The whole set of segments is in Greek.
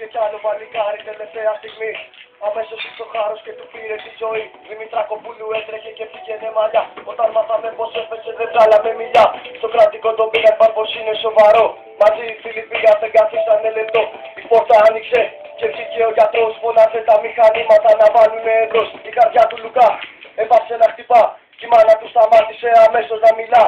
βρήκε κι άλλο παλικάρι τελευταία στιγμή. Αμέσως ήρθε ο χάρος και του πήρε τη ζωή. Δημητρακοπούλου έτρεχε και πήγαινε μαλλιά. Όταν μάθαμε πως έπεσε δεν βγάλαμε μιλιά. Στο κρατικό τον πήγαν παν πως είναι σοβαρό. Μαζί οι φίλοι πήγαν δεν καθίσανε λεπτό. Η πόρτα άνοιξε και βγήκε ο γιατρός. Φώνασε τα μηχανήματα να βάλουνε εντός. Η καρδιά του Λουκά έπαψε να χτυπά. Κι η μάνα του σταμάτησε αμέσως να μιλά.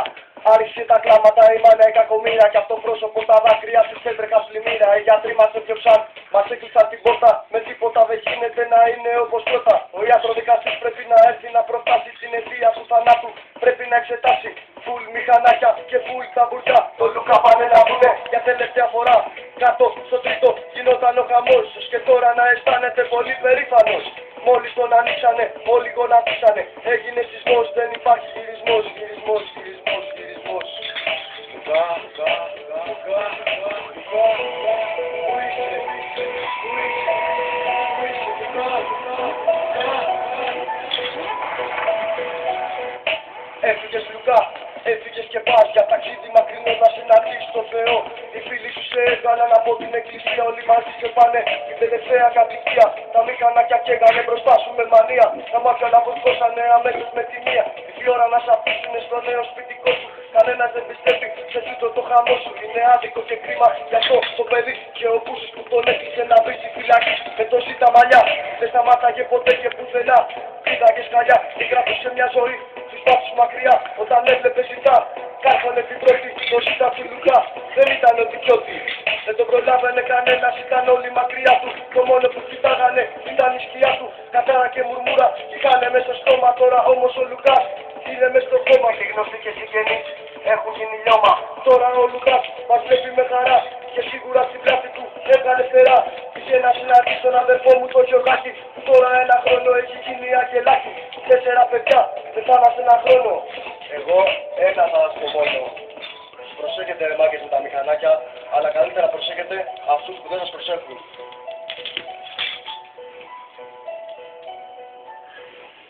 Άρχισε τα κλάματα η μάνα η κακομοίρα. Κι από το πρόσωπο τα δάκρυα της έτρεχαν πλημμύρα. Οι γιατροί μας έδιωξαν, μας έκλεισαν την πόρτα. Με τίποτα δεν γίνεται να είναι όπως πρώτα. Ο ιατροδικαστής πρέπει να έρθει να προφτάσει την αιτία του θανάτου. Πρέπει να εξετάσει φουλ μηχανάκια και φουλ τα μπουρκά. Το Λουκά πάνε να βγουνε για τελευταία φορά. Κάτω στο τρίτο γινόταν ο χαμός. Και τώρα να αισθάνεται πολύ περήφανος. Μόλις τον ανοίξανε, όλοι γονατίσανε. Έγινε σεισμός, δεν υπάρχει γυρισμός, γυρισμός, γυρισμός, γυρισμός. Λουκά, Λουκά, Λουκά, Λουκά, Λουκά, πού είσαι, πού είσαι, πού είσαι, Λουκά, Λουκά, έφυγες Λουκά, έφυγες και πας για ταξίδι μακρινό να συναντήσεις τον Θεό. Οι φίλοι σου σε έβγαλαν από την εκκλησία, όλοι μαζί σε πάνε την τελευταία κατοικία. Τα μηχανάκια καίγανε μπροστά σου με μανία. Τα μάτια να βοσκώσανε αμέσως με τη μία. Η ώρα να σ' αφήσουνε στο νέο σπιτικό σου. Κανένας δεν πιστεύει σε τούτο το χαμό σου. Είναι άδικο και κρίμα για αυτό το παιδί και ο Μπούσης που τον έκλεισε να βρει στη φυλακή. Με τόση τα μαλλιά δεν σταμάταγε ποτέ και πουθενά. Πήγαγε σκαλιά και κράτησε μια ζωή. Τους πάψους μακριά όταν έβλεπε ζητά. Κάρφωνε την πρώτη το ζητά του Λουκά. Δεν ήταν ο δικιώτη. Δεν τον προλάβαινε κανένας, ήταν όλοι μακριά του. Το μόνο που κοιτάγανε ήταν η σκιά του. Κατάρα και μουρμούρα είχανε μέσα στο στόμα. Τώρα όμως ο Λουκάς είναι μες στο κόμμα. Και γνωστοί και συγγενείς έχουν γίνει λιώμα. Τώρα ο Λουκάς μας βλέπει με χαρά. Και σίγουρα στην πλάτη του έβγαλε φτερά. Πήγε να συναντήσει τον αδερφό μου το Γιωργάκη. Που τώρα 1 χρόνο έχει γίνει αγγελάκι. 4 παιδιά πεθάνα σε 1 χρόνο. Εγώ ένα θα σας πω μόνο. Προσέχετε ρε μάγκες με τα μηχανάκια, αλλά καλύτερα προσέχετε αυτούς που δεν σας προσέχουν.